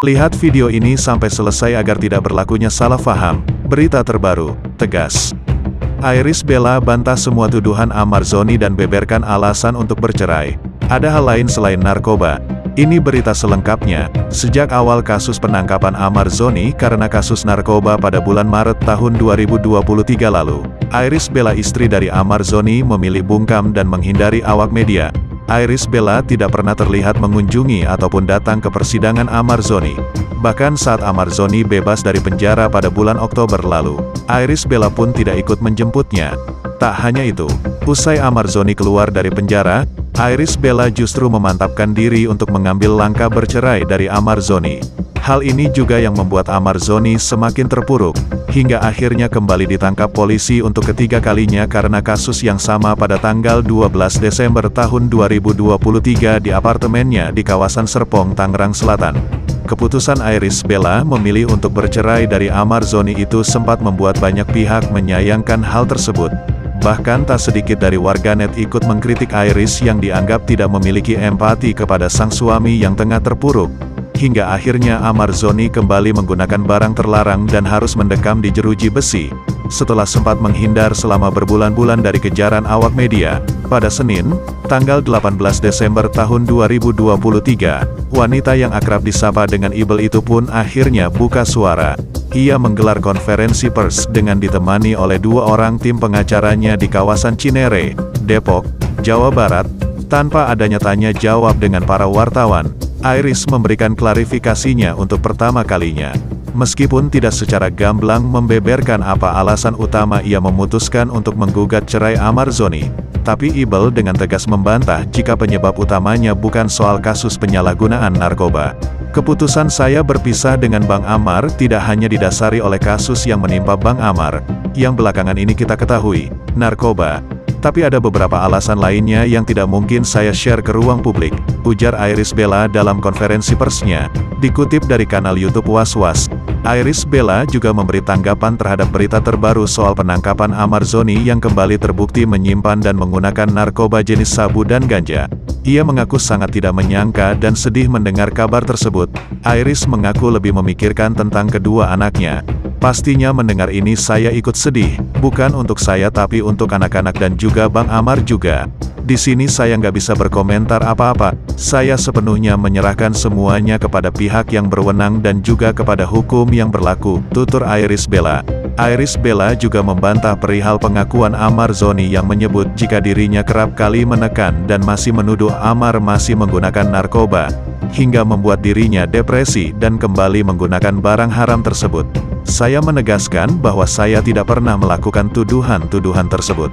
Lihat video ini sampai selesai agar tidak berlakunya salah paham. Berita terbaru, tegas. Iris Bella bantah semua tuduhan Ahmad Zhoni dan beberkan alasan untuk bercerai. Ada hal lain selain narkoba. Ini berita selengkapnya. Sejak awal kasus penangkapan Ahmad Zhoni karena kasus narkoba pada bulan Maret tahun 2023 lalu, Iris Bella, istri dari Ahmad Zhoni, memilih bungkam dan menghindari awak media. Iris Bella tidak pernah terlihat mengunjungi ataupun datang ke persidangan Ahmad Zhoni. Bahkan saat Ahmad Zhoni bebas dari penjara pada bulan Oktober lalu, Iris Bella pun tidak ikut menjemputnya. Tak hanya itu, usai Ahmad Zhoni keluar dari penjara, Iris Bella justru memantapkan diri untuk mengambil langkah bercerai dari Ahmad Zhoni. Hal ini juga yang membuat Ahmad Zhoni semakin terpuruk, hingga akhirnya kembali ditangkap polisi untuk ketiga kalinya karena kasus yang sama pada tanggal 12 Desember tahun 2023 di apartemennya di kawasan Serpong, Tangerang Selatan. Keputusan Iris Bella memilih untuk bercerai dari Ahmad Zhoni itu sempat membuat banyak pihak menyayangkan hal tersebut. Bahkan tak sedikit dari warganet ikut mengkritik Iris yang dianggap tidak memiliki empati kepada sang suami yang tengah terpuruk. Hingga akhirnya Ahmad Zhoni kembali menggunakan barang terlarang dan harus mendekam di jeruji besi. Setelah sempat menghindar selama berbulan-bulan dari kejaran awak media, pada Senin, tanggal 18 Desember tahun 2023, wanita yang akrab disapa dengan Ibel itu pun akhirnya buka suara. Ia menggelar konferensi pers dengan ditemani oleh dua orang tim pengacaranya di kawasan Cinere, Depok, Jawa Barat. Tanpa adanya tanya jawab dengan para wartawan, Iris memberikan klarifikasinya untuk pertama kalinya. Meskipun tidak secara gamblang membeberkan apa alasan utama ia memutuskan untuk menggugat cerai Ahmad Zhoni, tapi Ibel dengan tegas membantah jika penyebab utamanya bukan soal kasus penyalahgunaan narkoba. Keputusan saya berpisah dengan Bang Amar tidak hanya didasari oleh kasus yang menimpa Bang Amar, yang belakangan ini kita ketahui, narkoba. Tapi ada beberapa alasan lainnya yang tidak mungkin saya share ke ruang publik, ujar Iris Bella dalam konferensi persnya. Dikutip dari kanal YouTube Was-Was, Iris Bella juga memberi tanggapan terhadap berita terbaru soal penangkapan Ahmad Zhoni yang kembali terbukti menyimpan dan menggunakan narkoba jenis sabu dan ganja. Ia mengaku sangat tidak menyangka dan sedih mendengar kabar tersebut. Iris mengaku lebih memikirkan tentang kedua anaknya. Pastinya mendengar ini saya ikut sedih, bukan untuk saya tapi untuk anak-anak dan juga Bang Amar juga. Di sini saya nggak bisa berkomentar apa-apa, saya sepenuhnya menyerahkan semuanya kepada pihak yang berwenang dan juga kepada hukum yang berlaku, tutur Iris Bella. Iris Bella juga membantah perihal pengakuan Ahmad Zhoni yang menyebut jika dirinya kerap kali menekan dan masih menuduh Ahmad masih menggunakan narkoba, hingga membuat dirinya depresi dan kembali menggunakan barang haram tersebut. Saya menegaskan bahwa saya tidak pernah melakukan tuduhan-tuduhan tersebut.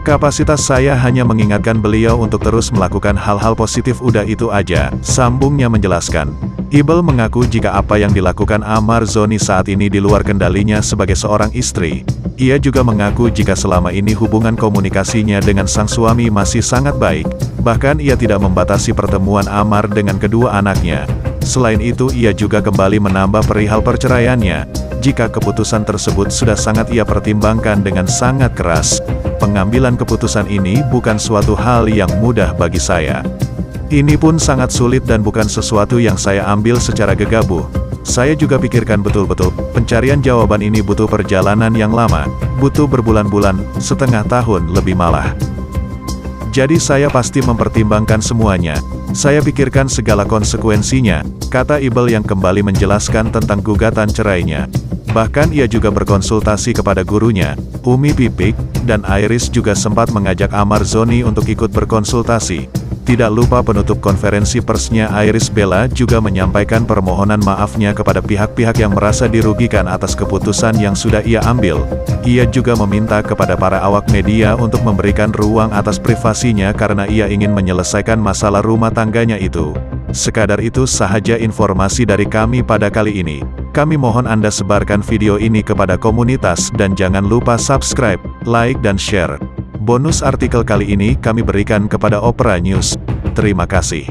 Kapasitas saya hanya mengingatkan beliau untuk terus melakukan hal-hal positif, udah itu aja, sambungnya menjelaskan. Ibel mengaku jika apa yang dilakukan Ahmad Zhoni saat ini di luar kendalinya sebagai seorang istri. Ia juga mengaku jika selama ini hubungan komunikasinya dengan sang suami masih sangat baik. Bahkan ia tidak membatasi pertemuan Ahmad dengan kedua anaknya. Selain itu ia juga kembali menambah perihal perceraiannya. Jika keputusan tersebut sudah sangat ia pertimbangkan dengan sangat keras. Pengambilan keputusan ini bukan suatu hal yang mudah bagi saya. Ini pun sangat sulit dan bukan sesuatu yang saya ambil secara gegabah. Saya juga pikirkan betul-betul, pencarian jawaban ini butuh perjalanan yang lama, butuh berbulan-bulan, setengah tahun lebih malah. Jadi saya pasti mempertimbangkan semuanya. Saya pikirkan segala konsekuensinya, kata Ibel yang kembali menjelaskan tentang gugatan cerainya. Bahkan ia juga berkonsultasi kepada gurunya, Umi Pipik, dan Iris juga sempat mengajak Ahmad Zhoni untuk ikut berkonsultasi. Tidak lupa penutup konferensi persnya Iris Bella juga menyampaikan permohonan maafnya kepada pihak-pihak yang merasa dirugikan atas keputusan yang sudah ia ambil. Ia juga meminta kepada para awak media untuk memberikan ruang atas privasinya karena ia ingin menyelesaikan masalah rumah tangganya itu. Sekadar itu sahaja informasi dari kami pada kali ini. Kami mohon Anda sebarkan video ini kepada komunitas dan jangan lupa subscribe, like dan share. Bonus artikel kali ini kami berikan kepada Opera News. Terima kasih.